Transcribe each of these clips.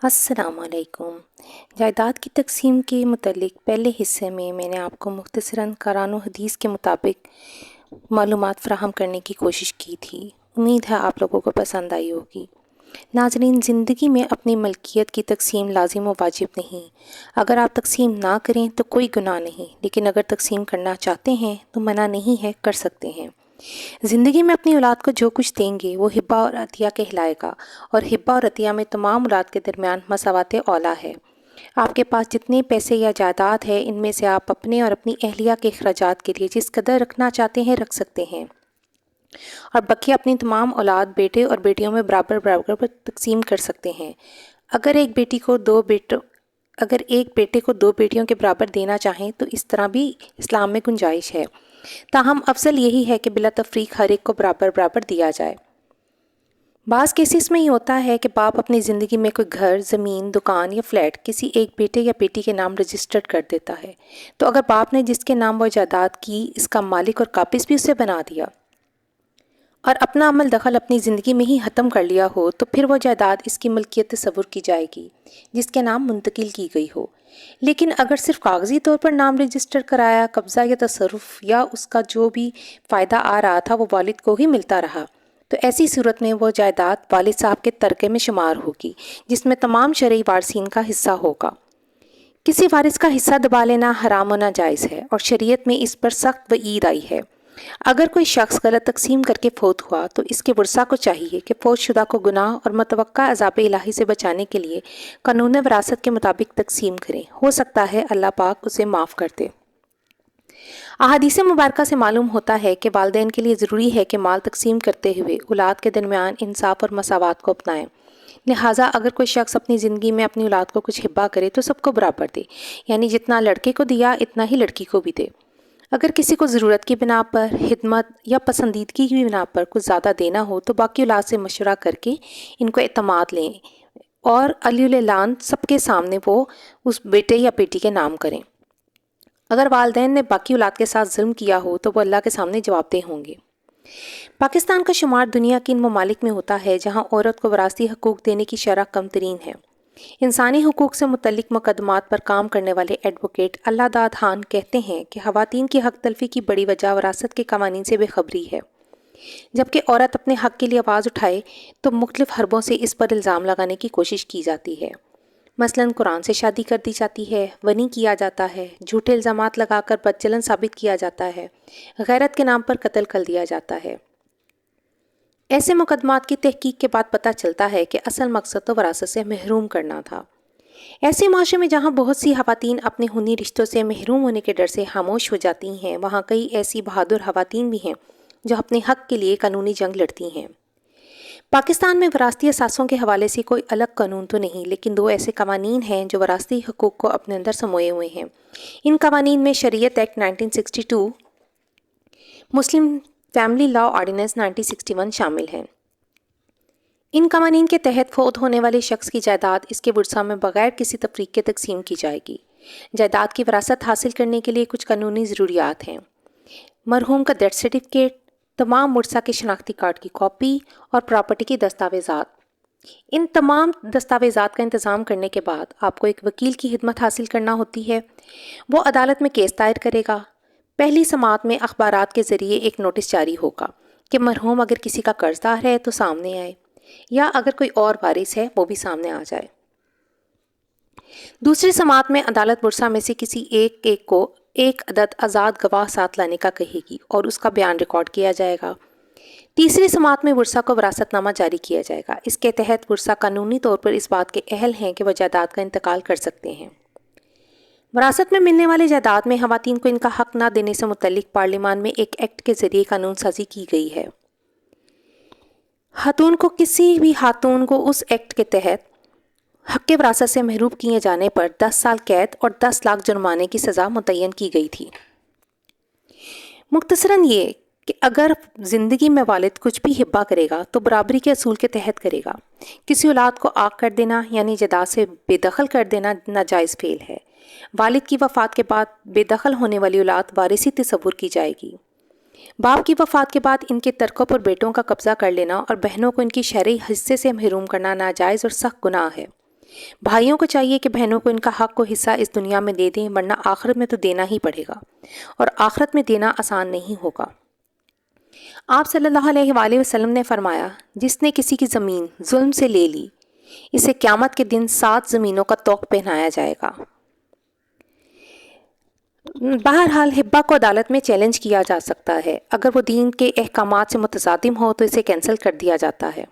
السلام علیکم۔ جائیداد کی تقسیم کے متعلق پہلے حصے میں نے آپ کو مختصراً قرآن و حدیث کے مطابق معلومات فراہم کرنے کی کوشش کی تھی۔ امید ہے آپ لوگوں کو پسند آئی ہوگی۔ ناظرین، زندگی میں اپنی ملکیت کی تقسیم لازم و واجب نہیں۔ اگر آپ تقسیم نہ کریں تو کوئی گناہ نہیں، لیکن اگر تقسیم کرنا چاہتے ہیں تو منع نہیں ہے، کر سکتے ہیں۔ زندگی میں اپنی اولاد کو جو کچھ دیں گے وہ ہبہ اور عطیہ کہلائے گا، اور ہبہ اور عطیہ میں تمام اولاد کے درمیان مساوات اولیٰ ہے۔ آپ کے پاس جتنے پیسے یا جائیداد ہے، ان میں سے آپ اپنے اور اپنی اہلیہ کے اخراجات کے لیے جس قدر رکھنا چاہتے ہیں رکھ سکتے ہیں، اور بقیہ اپنی تمام اولاد، بیٹے اور بیٹیوں میں برابر برابر پر تقسیم کر سکتے ہیں۔ اگر ایک بیٹے کو دو بیٹیوں کے برابر دینا چاہیں تو اس طرح بھی اسلام میں گنجائش ہے، تاہم افضل یہی ہے کہ بلا تفریق ہر ایک کو برابر برابر دیا جائے۔ بعض کیسز میں یہ ہوتا ہے کہ باپ اپنی زندگی میں کوئی گھر، زمین، دکان یا فلیٹ کسی ایک بیٹے یا بیٹی کے نام رجسٹرڈ کر دیتا ہے، تو اگر باپ نے جس کے نام وہ جائیداد کی اس کا مالک اور قابض بھی اسے بنا دیا اور اپنا عمل دخل اپنی زندگی میں ہی ختم کر لیا ہو، تو پھر وہ جائیداد اس کی ملکیت تصور کی جائے گی جس کے نام منتقل کی گئی ہو۔ لیکن اگر صرف کاغذی طور پر نام رجسٹر کرایا، قبضہ یا تصرف یا اس کا جو بھی فائدہ آ رہا تھا وہ والد کو ہی ملتا رہا، تو ایسی صورت میں وہ جائیداد والد صاحب کے ترکے میں شمار ہوگی، جس میں تمام شرعی وارثین کا حصہ ہوگا۔ کسی وارث کا حصہ دبا لینا حرام و ناجائز ہے، اور شریعت میں اس پر سخت وعید آئی ہے۔ اگر کوئی شخص غلط تقسیم کر کے فوت ہوا تو اس کے ورثاء کو چاہیے کہ فوت شدہ کو گناہ اور متوقع عذاب الہی سے بچانے کے لیے قانون وراثت کے مطابق تقسیم کریں۔ ہو سکتا ہے اللہ پاک اسے معاف کر دے۔ احادیث مبارکہ سے معلوم ہوتا ہے کہ والدین کے لیے ضروری ہے کہ مال تقسیم کرتے ہوئے اولاد کے درمیان انصاف اور مساوات کو اپنائیں۔ لہٰذا اگر کوئی شخص اپنی زندگی میں اپنی اولاد کو کچھ ہبہ کرے تو سب کو برابر دے، یعنی جتنا لڑکے کو دیا اتنا ہی لڑکی کو بھی دے۔ اگر کسی کو ضرورت کی بنا پر، خدمت یا پسندیدگی کی بنا پر کچھ زیادہ دینا ہو تو باقی اولاد سے مشورہ کر کے ان کو اعتماد لیں اور علی الاعلان سب کے سامنے وہ اس بیٹے یا بیٹی کے نام کریں۔ اگر والدین نے باقی اولاد کے ساتھ ظلم کیا ہو تو وہ اللہ کے سامنے جواب دہ ہوں گے۔ پاکستان کا شمار دنیا کے ان ممالک میں ہوتا ہے جہاں عورت کو وراثتی حقوق دینے کی شرح کم ترین ہے۔ انسانی حقوق سے متعلق مقدمات پر کام کرنے والے ایڈوکیٹ اللہ داد خان کہتے ہیں کہ خواتین کی حق تلفی کی بڑی وجہ وراثت کے قوانین سے بے خبری ہے۔ جبکہ عورت اپنے حق کے لیے آواز اٹھائے تو مختلف حربوں سے اس پر الزام لگانے کی کوشش کی جاتی ہے۔ مثلاً قرآن سے شادی کر دی جاتی ہے، ونی کیا جاتا ہے، جھوٹے الزامات لگا کر بدچلن ثابت کیا جاتا ہے، غیرت کے نام پر قتل کر دیا جاتا ہے۔ ایسے مقدمات کی تحقیق کے بعد پتہ چلتا ہے کہ اصل مقصد تو وراثت سے محروم کرنا تھا۔ ایسے معاشرے میں جہاں بہت سی خواتین اپنے خونی رشتوں سے محروم ہونے کے ڈر سے خاموش ہو جاتی ہیں، وہاں کئی ایسی بہادر خواتین بھی ہیں جو اپنے حق کے لیے قانونی جنگ لڑتی ہیں۔ پاکستان میں وراثتی اثاثوں کے حوالے سے کوئی الگ قانون تو نہیں، لیکن دو ایسے قوانین ہیں جو وراثتی حقوق کو اپنے اندر سموئے ہوئے ہیں۔ ان قوانین میں شریعت ایکٹ 1962، مسلم فیملی لا آرڈیننس 1961 شامل ہیں۔ ان قوانین کے تحت فوت ہونے والے شخص کی جائیداد اس کے ورثاء میں بغیر کسی تفریق کے تقسیم کی جائے گی۔ جائیداد کی وراثت حاصل کرنے کے لیے کچھ قانونی ضروریات ہیں: مرحوم کا ڈیتھ سرٹیفکیٹ، تمام ورثاء کے شناختی کارڈ کی کاپی اور پراپرٹی کی دستاویزات۔ ان تمام دستاویزات کا انتظام کرنے کے بعد آپ کو ایک وکیل کی خدمت حاصل کرنا ہوتی ہے۔ وہ عدالت میں کیس دائر کرے گا۔ پہلی سماعت میں اخبارات کے ذریعے ایک نوٹس جاری ہوگا کہ مرحوم اگر کسی کا قرض دار ہے تو سامنے آئے، یا اگر کوئی اور وارث ہے وہ بھی سامنے آ جائے۔ دوسری سماعت میں عدالت ورثاء میں سے کسی ایک کو ایک عدد آزاد گواہ ساتھ لانے کا کہے گی اور اس کا بیان ریکارڈ کیا جائے گا۔ تیسری سماعت میں ورثاء کو وراثت نامہ جاری کیا جائے گا۔ اس کے تحت ورثاء قانونی طور پر اس بات کے اہل ہیں کہ وہ جائیداد کا انتقال کر سکتے ہیں۔ وراثت میں ملنے والے جائیداد میں خواتین کو ان کا حق نہ دینے سے متعلق پارلیمان میں ایک ایکٹ کے ذریعے قانون سازی کی گئی ہے۔ کسی بھی خاتون کو اس ایکٹ کے تحت حق وراثت سے محروم کیے جانے پر 10 سال قید اور 10 لاکھ جرمانے کی سزا متعین کی گئی تھی۔ مختصراً یہ کہ اگر زندگی میں والد کچھ بھی ہبہ کرے گا تو برابری کے اصول کے تحت کرے گا۔ کسی اولاد کو عاق کر دینا یعنی جائیداد سے بے دخل کر دینا ناجائز فعل ہے۔ والد کی وفات کے بعد بے دخل ہونے والی اولاد وارثی تصور کی جائے گی۔ باپ کی وفات کے بعد ان کے ترکوں پر بیٹوں کا قبضہ کر لینا اور بہنوں کو ان کی شرعی حصے سے محروم کرنا ناجائز اور سخت گناہ ہے۔ بھائیوں کو چاہیے کہ بہنوں کو ان کا حق و حصہ اس دنیا میں دے دیں، ورنہ آخرت میں تو دینا ہی پڑے گا، اور آخرت میں دینا آسان نہیں ہوگا۔ آپ صلی اللہ علیہ وآلہ وسلم نے فرمایا، جس نے کسی کی زمین ظلم سے لے لی، اسے قیامت کے دن 7 زمینوں کا طوق پہنایا جائے گا۔ بہرحال حبا کو عدالت میں چیلنج کیا جا سکتا ہے۔ اگر وہ دین کے احکامات سے متصادم ہو تو اسے کینسل کر دیا جاتا ہے۔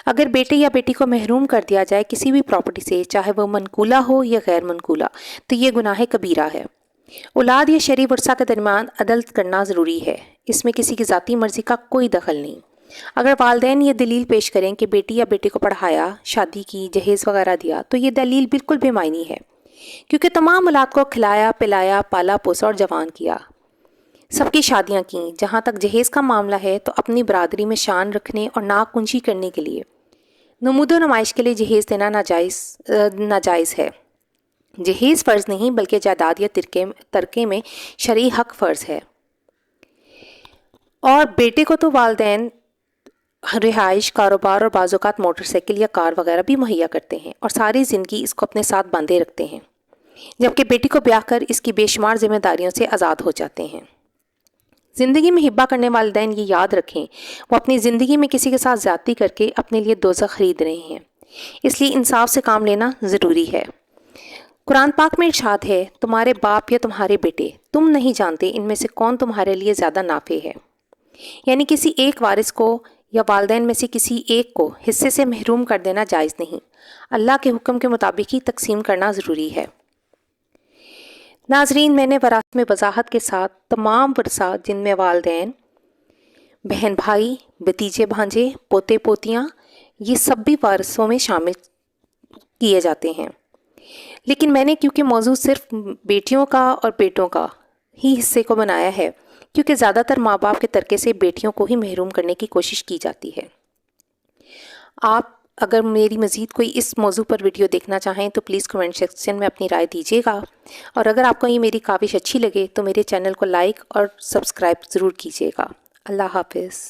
اگر بیٹے یا بیٹی کو محروم کر دیا جائے کسی بھی پراپرٹی سے، چاہے وہ منقولہ ہو یا غیر منقولہ، تو یہ گناہ کبیرہ ہے۔ اولاد یا شرعی ورثہ کے درمیان عدل کرنا ضروری ہے، اس میں کسی کی ذاتی مرضی کا کوئی دخل نہیں۔ اگر والدین یہ دلیل پیش کریں کہ بیٹی یا بیٹے کو پڑھایا، شادی کی، جہیز وغیرہ دیا، تو یہ دلیل بالکل بے معنی ہے، کیونکہ تمام اولاد کو کھلایا، پلایا، پالا پوسا اور جوان کیا، سب کی شادیاں کیں۔ جہاں تک جہیز کا معاملہ ہے تو اپنی برادری میں شان رکھنے اور ناک کنچی کرنے کے لیے، نمود و نمائش کے لیے جہیز دینا ناجائز ہے۔ جہیز فرض نہیں بلکہ جائیداد یا ترکے میں شرعی حق فرض ہے۔ اور بیٹے کو تو والدین رہائش، کاروبار اور بعض اوقات موٹر سائیکل یا کار وغیرہ بھی مہیا کرتے ہیں، اور ساری زندگی اس کو اپنے ساتھ باندھے رکھتے ہیں، جبکہ بیٹی کو بیاہ کر اس کی بے شمار ذمہ داریوں سے آزاد ہو جاتے ہیں۔ زندگی میں حبا کرنے والدین یہ یاد رکھیں، وہ اپنی زندگی میں کسی کے ساتھ زیادتی کر کے اپنے لیے دوزخ خرید رہے ہیں، اس لیے انصاف سے کام لینا ضروری ہے۔ قرآن پاک میں ارشاد ہے، تمہارے باپ یا تمہارے بیٹے، تم نہیں جانتے ان میں سے کون تمہارے لیے زیادہ نافع ہے۔ یعنی کسی ایک وارث کو یا والدین میں سے کسی ایک کو حصے سے محروم کر دینا جائز نہیں، اللہ کے حکم کے مطابق ہی تقسیم کرنا ضروری ہے۔ ناظرین، میں نے وراثت میں وضاحت کے ساتھ تمام ورثہ جن میں والدین، بہن بھائی، بھتیجے بھانجے، پوتے پوتیاں، یہ سب بھی وارثوں میں شامل کیے جاتے ہیں، لیکن میں نے کیونکہ موضوع صرف بیٹیوں کا اور بیٹوں کا ہی حصے کو بنایا ہے، کیونکہ زیادہ تر ماں باپ کے ترکے سے بیٹیوں کو ہی محروم کرنے کی کوشش کی جاتی ہے۔ آپ اگر میری مزید کوئی اس موضوع پر ویڈیو دیکھنا چاہیں تو پلیز کمنٹ سیکشن میں اپنی رائے دیجیے گا، اور اگر آپ کو یہ میری کاوش اچھی لگے تو میرے چینل کو لائک اور سبسکرائب ضرور کیجیے گا۔ اللہ حافظ۔